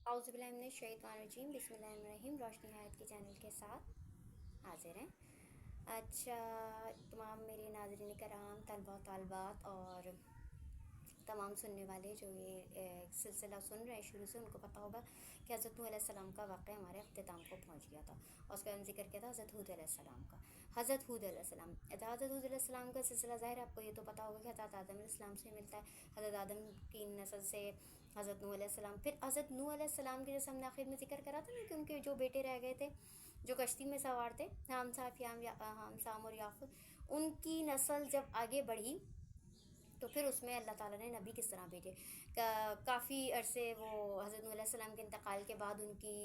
औज़ुबिल्लाहिमिनश्शैतानिर्रजीम बिस्मिल्लाहिर्रहमानिर्रहीम। रोशनी हयात के चैनल के साथ हाजिर हैं। अच्छा, तमाम मेरे नाज़रीन कराम, तलबा तालबात और तमाम सुनने वाले जो ये सिलसिला सुन रहे हैं शुरू से, उनको पता होगा कि हज़रत नूह अलैहिस्सलाम का वाक़या हमारे अख्तिताम को पहुँच गया था और उसका हम जिक्र किया था हज़रत हूद अलैहिस्सलाम का। हज़रत हूद अलैहिस्सलाम, हज़रत हूद अलैहिस्सलाम का सिलसिला ज़ाहिर आपको ये तो पता होगा कि हज़रत आदम अलैहिस्सलाम से मिलता है। हज़रत आदम की नस्ल से हज़रत नूह अलैहिस्सलाम, फिर हज़रत नूह अलैहिस्सलाम के, जैसे हमने आखिर में जिक्र करा था ना कि उनके जो बेटे रह गए थे जो कश्ती में सवार थे, हाम साम और याफुत, उनकी नस्ल जब आगे बढ़ी तो फिर उसमें अल्लाह ताला ने नबी किस तरह भेजे। काफ़ी अरसे वो हज़रत नूह अलैहिस्सलाम के इंतकाल के बाद उनकी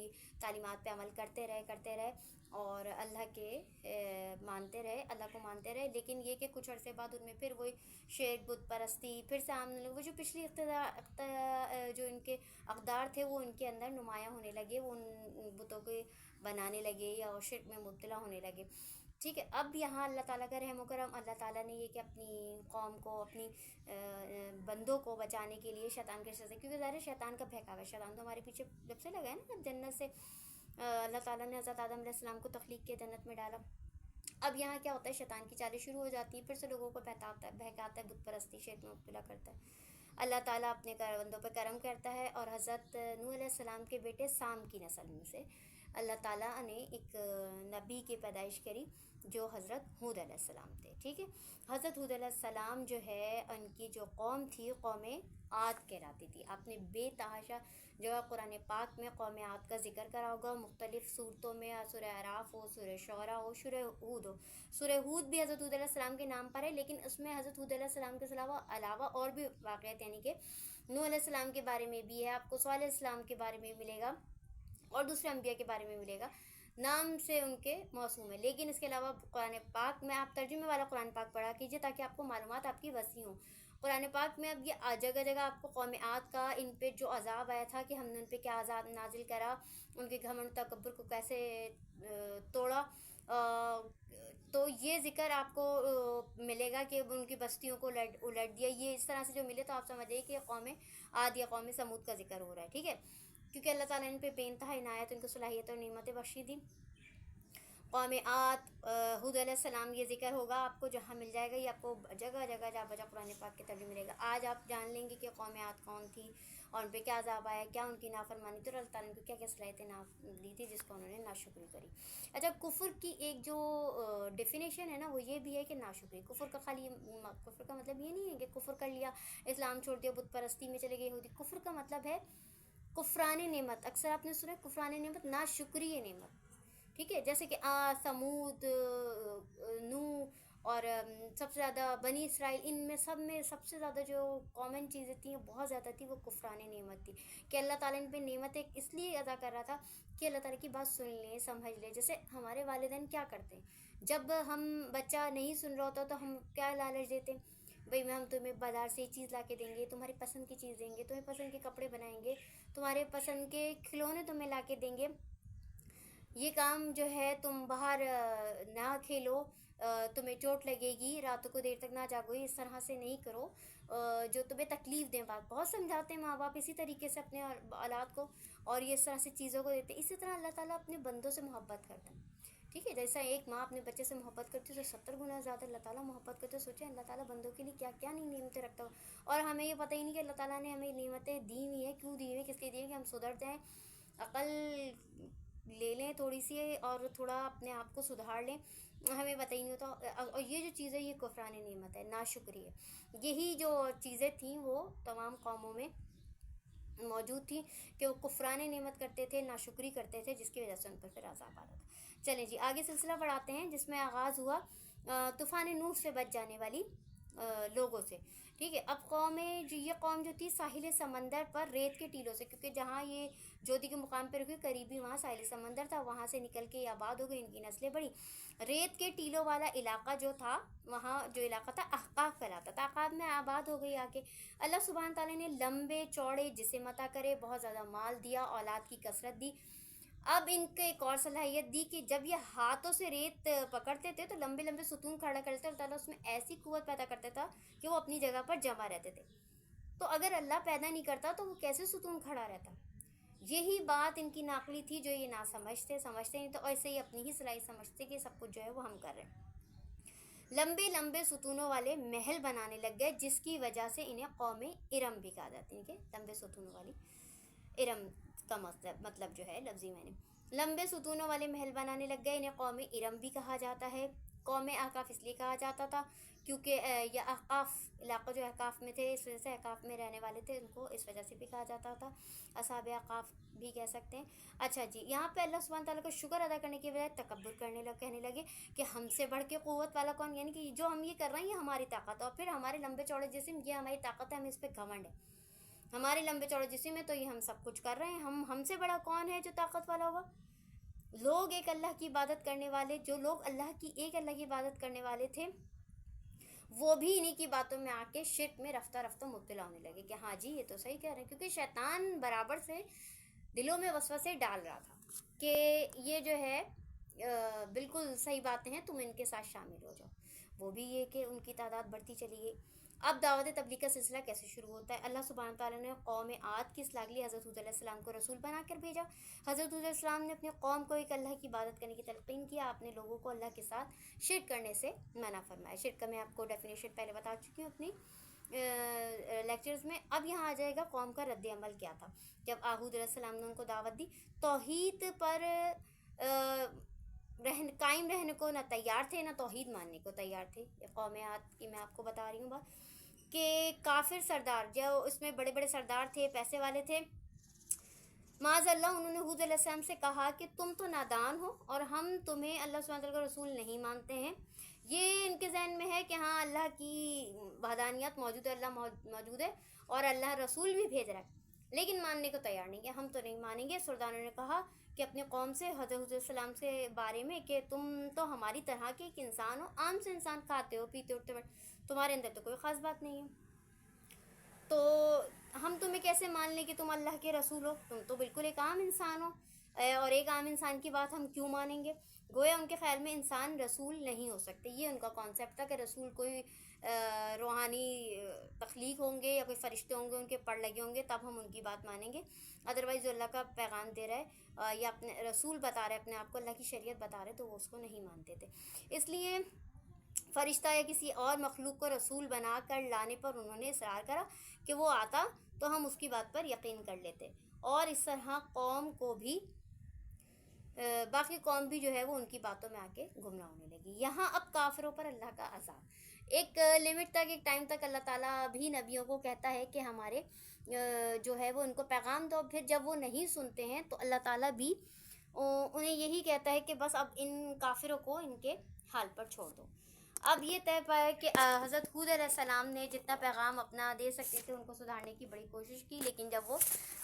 तालीमात पे अमल करते रहे और अल्लाह के मानते रहे, अल्लाह को मानते रहे। लेकिन ये कि कुछ अरसे बाद उनमें फिर वही शेर बुत परस्ती फिर से आमने लगे। वो जो पिछली जो इनके अक़दार थे वो उनके अंदर नुमायाँ होने लगे, वो उन बुतों के बनाने लगे या शिर्क में मुब्तला होने लगे। ठीक है, अब यहाँ अल्लाह ताला का रहम करम, अल्लाह ताला ने ये कि अपनी कौम को, अपनी बंदों को बचाने के लिए शैतान के शर से, क्योंकि ज़ाहिर शैतान का बहकावा, शैतान तो हमारे पीछे जब से लगा है ना, जब जन्नत से अल्लाह ताला ने हज़रत आदम अलैहिस्सलाम को तख्लीक के जन्नत में डाला। अब यहाँ क्या होता है, शैतान की चालें शुरू हो जाती हैं, फिर से लोगों को बहकाता है, बुत परस्ती शेर में मुब्तला करता है। अल्लाह ताला अपने बंदों पर करम करता है और हज़रत नूह अलैहिस्सलाम के बेटे साम की नस्ल में से अल्लाह ताला ने एक नबी की पैदाइश करी जो हज़रत हूद अलैहिस्सलाम थे। ठीक है, हज़रत हूद अलैहिस्सलाम जो है, उनकी जो कौम थी कौम आद कहलाती थी। आपने बेतहाशा जो कुरान पाक में कौम आद का जिक्र करा होगा मुख्तलिफ़ सूरतों में, सूरह अराफ हो, सूरह शोरा हो, सूरह हूद हो। सूरह हूद भी हज़रत हूद अलैहिस्सलाम के नाम पर है, लेकिन उसमें हज़रत हूद अलैहिस्सलाम के अलावा और भी वाक़यात, यानी कि नूह अलैहिस्सलाम के बारे में भी है, आपको सालेह अलैहिस्सलाम के बारे में मिलेगा और दूसरे अम्बिया के बारे में मिलेगा, नाम से उनके मौसूम है। लेकिन इसके अलावा कुरान पाक में आप तर्जुमे वाला कुरान पाक पढ़ा कीजिए ताकि आपको मालूमात आपकी वसी हो। कुरान पाक में अब ये जगह जगह आपको कौम आद का, इन पे जो अजाब आया था कि हमने उन पे क्या अजाब नाजिल करा, उनके घमंड तकब्बुर को कैसे तोड़ा, तो ये ज़िक्र आपको मिलेगा कि उनकी बस्तियों को उलट दिया। ये इस तरह से जो मिले तो आप समझिए कि कौम आद या कौम समूद का जिक्र हो रहा है। ठीक है, क्योंकि अल्लाह ताला ने इन पे बेइंतहा इनायत, उनको सलाहियत और नेमतें बख्शी दी। कौम आद, हूद अलैहिस्सलाम, ये जिक्र होगा आपको जहाँ मिल जाएगा, ये आपको जगह जगह जा बजा कुरान पाक के तर्जुमे मिलेगा। आज आप जान लेंगे कि कौम आद कौन थी और उन पर क्या अज़ाब आया, क्या उनकी नाफरमानी थी और अल्लाह ताला ने क्या क्या सलाहियतें दी थी जिसको उन्होंने नाशुक्री करी। अच्छा, कुफ्र की एक जो डेफिनेशन है ना, वो ये भी है कि नाशुक्री। कुफ्र का मतलब ये नहीं है कि कुफ्र कर लिया, इस्लाम छोड़ दिया, बुत परस्ती में चले गए यहूदी। कुफ्र का मतलब है कुफरान नेमत। अक्सर आपने सुना है कुफरान नेमत, नाशुक्री नेमत। ठीक है, जैसे कि समूद, नू और सबसे ज़्यादा बनी इसराइल, इनमें सब में सबसे ज़्यादा जो कॉमन चीज़ें थी, बहुत ज़्यादा थी, वो कुफरान नेमत थी कि अल्लाह ताला इन पे नेमत एक इसलिए अदा कर रहा था कि अल्लाह ताला की बात सुन लें, समझ लें। जैसे हमारे वालिदैन क्या करते हैं, जब हम बच्चा नहीं सुन रहा होता तो हम क्या लालच देते हैं, भाई मैं हम तुम्हें बाज़ार से ये चीज़ ला के देंगे, तुम्हारी पसंद की चीज़ देंगे, तुम्हें पसंद के कपड़े बनाएंगे, तुम्हारे पसंद के खिलौने तुम्हें ला के देंगे, ये काम जो है तुम बाहर ना खेलो, तुम्हें चोट लगेगी, रातों को देर तक ना जागो, इस तरह से नहीं करो, जो तुम्हें तकलीफ़ दें। बात बहुत समझाते हैं माँ बाप इसी तरीके से अपने औलाद को, और ये इस तरह से चीज़ों को देते हैं। इसी तरह अल्लाह ताला अपने बंदों से मोहब्बत करता है। ठीक है, जैसा एक माँ अपने बच्चे से मोहब्बत करती है तो 70 गुना ज़्यादा अल्लाह ताला मोहब्बत करते। सोचें अल्लाह ताला बंदों के लिए क्या क्या नहीं नेमतें रखता हो, और हमें ये पता ही नहीं कि अल्लाह ताला ने हमें नेमतें दी हुई हैं, क्यों दी हुई हैं, किसके दी हैं, कि हम सुधर जाएँ, अकल ले लें थोड़ी सी और थोड़ा अपने आप को सुधार लें। हमें पता ही नहीं होता। और ये जो चीज़ है ये कुफरान नेमत है, नाशुक्री है। यही जो चीज़ें थी वो तमाम कौमों में मौजूद थी कि वो कुफरान नेमत करते थे, नाशुक्री करते थे, जिसकी वजह से उन पर फिर अज़ाब आता था। चलें जी, आगे सिलसिला बढ़ाते हैं, जिसमें आगाज़ हुआ तूफ़ान नूह से बच जाने वाली लोगों से। ठीक है, अब ये कौम जो थी साहिल समंदर पर रेत के टीलों से, क्योंकि जहाँ ये ज्योति के मुकाम पर रुकी करीबी वहाँ साहिल समंदर था, वहाँ से निकल के ये आबाद हो गई, इनकी नस्लें बढ़ी। रेत के टीलों वाला इलाका जो था, वहाँ जो इलाका था अहकाफ कहलाता था, अहकाफ में आबाद हो गई आके। अल्लाह सुबहान ताला ने लंबे चौड़े जिस्म अता करे, बहुत ज़्यादा माल दिया, औलाद की कसरत दी। अब इनको एक और सलाहियत दी कि जब ये हाथों से रेत पकड़ते थे तो लंबे लंबे सुतून खड़ा करते, और ताला उसमें ऐसी कुव्वत पैदा करता था कि वो अपनी जगह पर जमा रहते थे। तो अगर अल्लाह पैदा नहीं करता तो वो कैसे सुतून खड़ा रहता। यही बात इनकी नाकली थी जो ये ना समझते नहीं तो ऐसे ही अपनी ही सिलाई समझते कि सब कुछ जो है वो हम कर रहे हैं। लंबे लंबे सुतूनों वाले महल बनाने लग गए, जिसकी वजह से इन्हें कौमे इरम भी कहा जाती है। लंबे सुतूनों वाली, इरम का मतलब जो है लफ्जी मैंने, लंबे सुतूनों वाले महल बनाने लग गए, इन्हें कौमे इरम भी कहा जाता है। कौम अहकाफ इसलिए कहा जाता था क्योंकि यह अहकाफ इलाक़ा जो अहकाफ में थे, इस वजह से अहकाफ में रहने वाले थे, उनको इस वजह से भी कहा जाता था, असहाब अहकाफ भी कह सकते हैं। अच्छा जी, यहाँ पे अल्लाह सुब्हान ताला को शुक्र अदा करने की बजाय तकब्बुर कहने लगे कि हमसे बढ़ के क़ुव्वत वाला कौन, यानी कि जो हम ये कर रहे हैं ये हमारी ताकत है, और फिर हमारे लंबे चौड़े जिस्म ये हमारी ताकत है, हमें इस पर घमंड है, हमारे लंबे चौड़े जिस्म में तो ये हम सब कुछ कर रहे हैं, हमसे बड़ा कौन है जो ताकत वाला होगा। लोग एक अल्लाह की इबादत करने वाले, जो लोग अल्लाह की इबादत करने वाले थे, वो भी इन्हीं की बातों में आके शिर्क में रफ्ता रफ्ता मुब्तला होने लगे कि हाँ जी ये तो सही कह रहे हैं, क्योंकि शैतान बराबर से दिलों में वसवसे डाल रहा था कि ये जो है बिल्कुल सही बातें हैं, तुम इनके साथ शामिल हो जाओ। वो भी ये कि उनकी तादाद बढ़ती चली गई। अब दावत तबलीग का सिलसिला कैसे शुरू होता है। अल्लाह सुब्हान ताला ने कौम आद की इस्लाह के लिए हज़रत हूद अलैहिस्सलाम को रसूल बनाकर भेजा। हज़रत हूद अलैहिस्सलाम ने अपने कौम को एक अल्लाह की इबादत करने की तलक़ीन किया। आपने लोगों को अल्लाह के साथ शिर्क करने से मना फरमाया। शिर्क का मैं आपको डेफिनेशन पहले बता चुकी हूँ अपनी लेक्चर्स में। अब यहाँ आ जाएगा कौम का रद्द अमल क्या था जब हूद अलैहिस्सलाम ने उनको दावत दी। तौहीद पर कायम रहने को ना तैयार थे, ना तौहीद मानने को तैयार थे। कौम आद की मैं आपको बता रही हूँ बात कि काफिर सरदार, जो उसमें बड़े बड़े सरदार थे, पैसे वाले थे, माज़अल्लाह उन्होंने हूद अलैहिस्सलाम से कहा कि तुम तो नादान हो और हम तुम्हें अल्लाह सुब्हान तआला का रसूल नहीं मानते हैं। ये इनके जहन में है कि हाँ अल्लाह की वहदानियत मौजूद है, अल्लाह मौजूद है और अल्लाह रसूल भी भेज रहा है, लेकिन मानने को तैयार नहीं है। हम तो नहीं मानेंगे। सरदारों ने कहा कि अपने कौम से हज़रत सलाम से बारे में कि तुम तो हमारी तरह के एक इंसान हो, आम से इंसान, खाते हो पीते उठते तुम्हारे अंदर तो कोई ख़ास बात नहीं है, तो हम तुम्हें कैसे मान लें कि तुम अल्लाह के रसूल हो। तुम तो बिल्कुल एक आम इंसान हो और एक आम इंसान की बात हम क्यों मानेंगे। गोया उनके ख्याल में इंसान रसूल नहीं हो सकते। ये उनका कॉन्सेप्ट था कि रसूल कोई रूहानी तख्लीक होंगे या कोई फ़रिश्ते होंगे, उनके पढ़ लगे होंगे, तब हम उनकी बात मानेंगे। अदरवाइज़ जो अल्लाह का पैगाम दे रहा है या अपने रसूल बता रहे, अपने आप को अल्लाह की शरीयत बता रहे, तो वो उसको नहीं मानते थे। इसलिए फ़रिश्ता या किसी और मखलूक को रसूल बना कर लाने पर उन्होंने इसरार करा कि वो आता तो हम उसकी बात पर यकीन कर लेते, और इस तरह कौम को भी बाकी कौम भी जो है वो उनकी बातों में आके गुमराह होने लगी। यहाँ अब काफिरों पर अल्लाह का अज़ाब, एक लिमिट तक, एक टाइम तक अल्लाह ताला भी नबियों को कहता है कि हमारे जो है वो उनको पैगाम दो। फिर जब वो नहीं सुनते हैं तो अल्लाह ताला भी उन्हें यही कहता है कि बस अब इन काफिरों को इनके हाल पर छोड़ दो। अब ये तय पाया कि हज़रत हूद अलैहिस्सलाम ने जितना पैगाम अपना दे सकते थे उनको सुधारने की बड़ी कोशिश की, लेकिन जब वो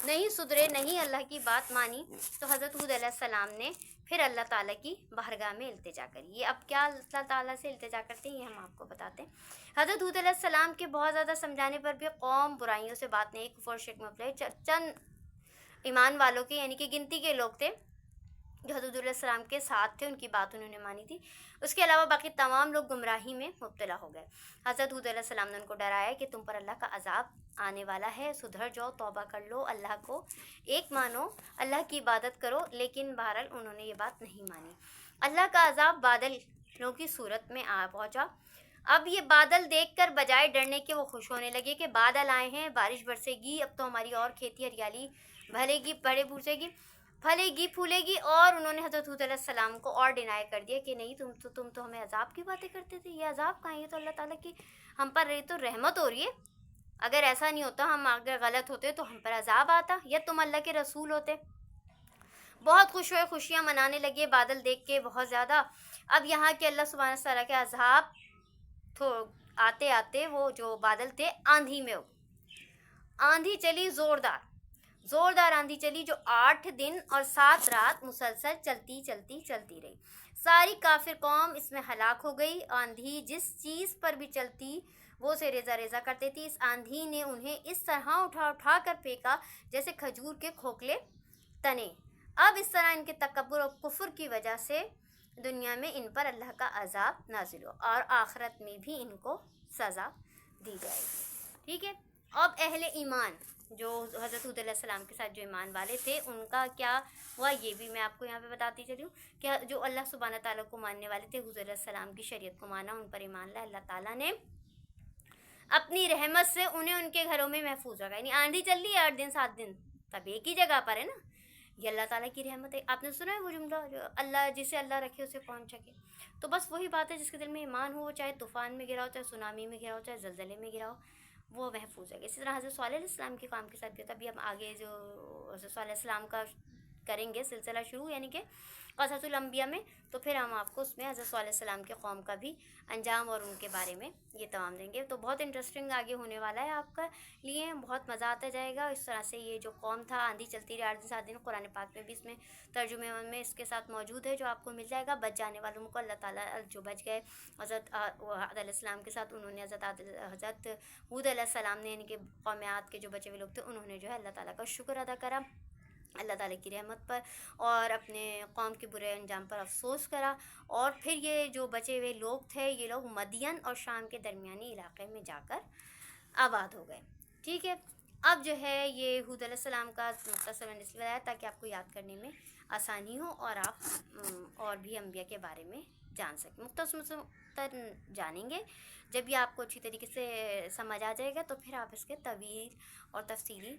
नहीं सुधरे, नहीं अल्लाह की बात मानी, तो हज़रत हूद अलैहिस्सलाम ने फिर अल्लाह ताला की बारगाह में इल्तिजा करी। ये अब क्या अल्लाह ताला से इल्तिजा करते हैं ये हम आपको बताते हैं। हज़रत हूद अलैहिस्सलाम के बहुत ज़्यादा समझाने पर भी कौम बुराइयों से बात नहीं, कुफ्र शिर्क में चंद ईमान वालों के यानी कि गिनती के लोग थे जो हज़रत अलैहिस्सलाम के साथ थे, उनकी बात उन्होंने मानी थी। उसके अलावा बाकी तमाम लोग गुमराही में मुब्तला हो गए। हज़रत हूद अलैहिस्सलाम ने उनको डराया कि तुम पर अल्लाह का अज़ाब आने वाला है, सुधर जाओ, तौबा कर लो, अल्लाह को एक मानो, अल्लाह की इबादत करो। लेकिन बहरहाल उन्होंने ये बात नहीं मानी। अल्लाह का अज़ाब बादलों की सूरत में आ पहुँचा। अब ये बादल देखकर बजाय डरने के वो खुश होने लगे कि बादल आए हैं, बारिश बरसेगी, अब तो हमारी और खेती हरियाली भरेगी, बड़े बूसेगी, फलेगी फूलेगी। और उन्होंने हज़रत हूद अलैहिस्सलाम को और डिनाई कर दिया कि नहीं, तुम तो हमें अज़ाब की बातें करते थे, ये अज़ाब कहाँ है, ये तो अल्लाह ताला की हम पर रही तो रहमत हो रही है। अगर ऐसा नहीं होता, हम अगर गलत होते तो हम पर अज़ाब आता, या तुम अल्लाह के रसूल होते। बहुत खुश हुए, खुशियाँ मनाने लगे बादल देख के बहुत ज़्यादा। अब यहाँ के अल्लाह सुब्हान तआला के अज़ाब तो आते आते वो जो बादल थे आंधी में हो, आंधी चली, ज़ोरदार आंधी चली जो 8 दिन और 7 रात मुसलसल चलती रही। सारी काफिर कौम इसमें हलाक हो गई। आंधी जिस चीज़ पर भी चलती वो से रेजा करती थी। इस आंधी ने उन्हें इस तरह उठा कर फेंका जैसे खजूर के खोखले तने। अब इस तरह इनके तकब्बुर और कुफ्र की वजह से दुनिया में इन पर अल्लाह का अज़ाब नाजिल हो और आखिरत में भी इनको सज़ा दी जाएगी। ठीक है। अब अहले ईमान جو حضرت حود علیہ السلام کے ساتھ جو ایمان والے تھے ان کا کیا ہوا یہ بھی میں آپ کو یہاں پہ بتاتی چلی ہوں کہ جو اللہ سبحانہ تعالیٰ کو ماننے والے تھے، حضور علیہ السلام کی شریعت کو مانا، ان پر ایمان لایا، اللہ تعالیٰ نے اپنی رحمت سے انہیں ان کے گھروں میں محفوظ رکھا. یعنی آندھی چل رہی ہے 8 دن 7 دن تب ایک ہی جگہ پر ہے نا، یہ اللہ تعالیٰ کی رحمت ہے. آپ نے سنا ہے وہ جملہ جو اللہ جسے اللہ رکھے اسے کون چکے. تو بس وہی بات ہے، جس کے دل میں ایمان ہو، چاہے طوفان میں گرا ہو، چاہے سونامی میں گرا ہو، چاہے زلزلے میں گرا ہو، وہ محفوظ ہے. اسی طرح حضرت صالح علیہ السلام کے کام کے ساتھ بھی ہوتا ہے. ابھی ہم آگے جو حضرت صالح علیہ السلام کا کریں گے سلسلہ شروع، یعنی کہ قصص الانبیاء میں، تو پھر ہم آپ کو اس میں حضرت صالح علیہ السلام کے قوم کا بھی انجام اور ان کے بارے میں یہ تمام دیں گے. تو بہت انٹرسٹنگ آگے ہونے والا ہے آپ کا لیے، بہت مزہ آتا جائے گا. اس طرح سے یہ جو قوم تھا، آندھی چلتی رہی 8 دن 7 دن، قرآن پاک میں بھی اس میں ترجمے میں اس کے ساتھ موجود ہے جو آپ کو مل جائے گا. بچ جانے والوں کو اللہ تعالیٰ جو بچ گئے حضرت علیہ السلام کے ساتھ، انہوں نے حضرت حود علیہ السلام نے، یعنی کہ قوم عاد کے جو بچے ہوئے لوگ تھے، انہوں نے جو ہے اللہ تعالیٰ کا شکر ادا کرا اللہ تعالیٰ کی رحمت پر، اور اپنے قوم کے برے انجام پر افسوس کرا. اور پھر یہ جو بچے ہوئے لوگ تھے، یہ لوگ مدین اور شام کے درمیانی علاقے میں جا کر آباد ہو گئے. ٹھیک ہے، اب جو ہے یہ حود علیہ السلام کا مختصر میں نے اس لیے بتایا تاکہ آپ کو یاد کرنے میں آسانی ہو اور آپ اور بھی انبیاء کے بارے میں جان سکیں. مختصر جانیں گے جب یہ آپ کو اچھی طریقے سے سمجھ آ جائے گا تو پھر آپ اس کے طویل اور تفصیلی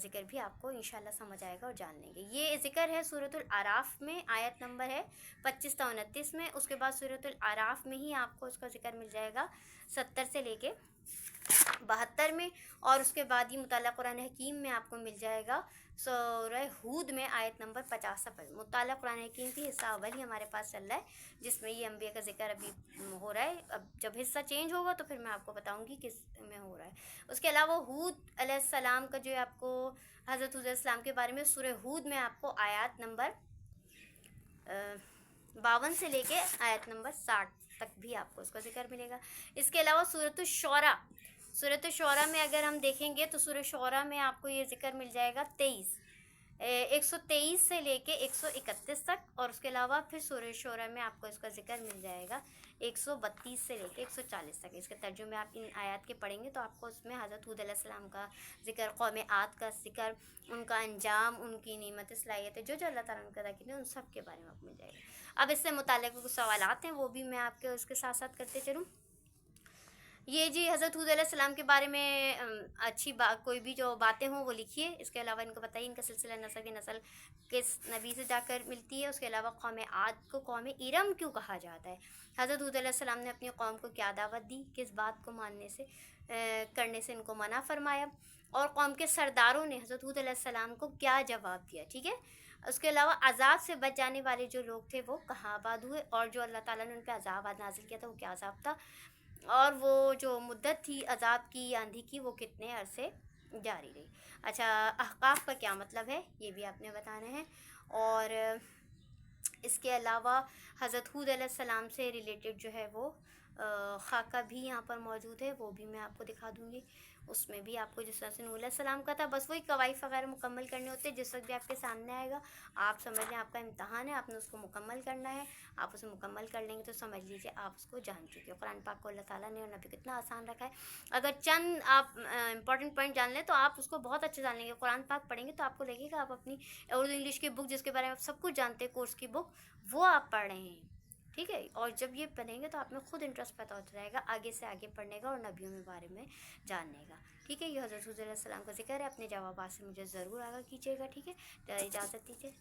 ذکر بھی آپ کو انشاءاللہ سمجھ آئے گا اور جان لیں گے. یہ ذکر ہے سورۃ الاعراف میں، آیت نمبر ہے 25 تا 29 میں. اس کے بعد سورۃ الاعراف میں ہی آپ کو اس کا ذکر مل جائے گا 70 سے لے کے 72 میں، اور اس کے بعد یہ مطالعہ قرآن حکیم میں آپ کو مل جائے گا سورہ ہود میں آیت نمبر 50 سے. مطالعہ قرآن حکیم کی حصہ اول ہی ہمارے پاس چل رہا ہے جس میں یہ انبیاء کا ذکر ابھی ہو رہا ہے. اب جب حصہ چینج ہوگا تو پھر میں آپ کو بتاؤں گی کس میں ہو رہا ہے. اس کے علاوہ ہود علیہ السلام کا جو آپ کو حضرت حود علیہ السلام کے بارے میں سورہ ہود میں آپ کو آیات نمبر 52 سے لے کے آیت نمبر 60 تک بھی آپ کو اس کا ذکر ملے گا. اس کے علاوہ سورۃ الشعراء میں اگر ہم دیکھیں گے تو سورۃ الشعراء میں آپ کو یہ ذکر مل جائے گا 123 سے لے کے 131 تک، اور اس کے علاوہ پھر سورۃ الشعراء میں آپ کو اس کا ذکر مل جائے گا 132 سے لے کے 140 تک. اس کے ترجمے آپ ان آیات کے پڑھیں گے تو آپ کو اس میں حضرت حود علیہ السلام کا ذکر، قوم عاد کا ذکر، ان کا انجام، ان کی نعمت صلاحیت جو اللہ تعالیٰ نے ادا کی تھی، ان سب کے بارے میں آپ کو مل جائے گا. اب اس سے متعلق کچھ سوالات ہیں وہ بھی میں آپ کے اس کے ساتھ ساتھ کرتے چلوں. یہ جی حضرت حود علیہ السلام کے بارے میں اچھی کوئی بھی جو باتیں ہوں وہ لکھیے. اس کے علاوہ ان کو بتائیے ان کا سلسلہ نسل کی نسل کس نبی سے جا کر ملتی ہے. اس کے علاوہ قوم عاد کو قوم ارم کیوں کہا جاتا ہے. حضرت حود علیہ السلام نے اپنی قوم کو کیا دعوت دی، کس بات کو ماننے سے کرنے سے ان کو منع فرمایا، اور قوم کے سرداروں نے حضرت حود علیہ السلام کو کیا جواب دیا. ٹھیک ہے، اس کے علاوہ عذاب سے بچ جانے والے جو لوگ تھے وہ کہاں آباد ہوئے، اور جو اللہ تعالیٰ نے ان پہ عذاب نازل کیا تھا وہ کیا عذاب تھا، اور وہ جو مدت تھی عذاب کی آندھی کی وہ کتنے عرصے جاری رہی. اچھا، احقاف کا کیا مطلب ہے یہ بھی آپ نے بتانا ہے. اور اس کے علاوہ حضرت حود علیہ السلام سے ریلیٹڈ جو ہے وہ خاکہ بھی یہاں پر موجود ہے، وہ بھی میں آپ کو دکھا دوں گی. اس میں بھی آپ کو جس طرح سے نوح علیہ السلام کا تھا بس وہی قوائف وغیرہ مکمل کرنے ہوتے ہیں. جس وقت بھی آپ کے سامنے آئے گا آپ سمجھ لیں آپ کا امتحان ہے، آپ نے اس کو مکمل کرنا ہے. آپ اسے مکمل کر لیں گے تو سمجھ لیجیے آپ اس کو جان چکے ہو. قرآن پاک کو اللہ تعالیٰ نے اور نبی کتنا آسان رکھا ہے. اگر چند آپ امپورٹنٹ پوائنٹ جان لیں تو آپ اس کو بہت اچھے جان لیں گے. قرآن پاک پڑھیں گے تو آپ کو لگے گا آپ اپنی اردو انگلش کی بک جس کے بارے میں آپ سب کچھ جانتے ہیں، کورس کی بک، وہ آپ پڑھ رہے ہیں. ٹھیک ہے، اور جب یہ پڑھیں گے تو آپ میں خود انٹرسٹ پیدا ہوتا جائے گا آگے سے آگے پڑھنے کا اور نبیوں کے بارے میں جاننے کا. ٹھیک ہے، یہ حضرت حود علیہ السلام کا ذکر ہے. اپنے جوابات سے مجھے ضرور آگاہ کیجیے گا. ٹھیک ہے، اجازت دیجیے.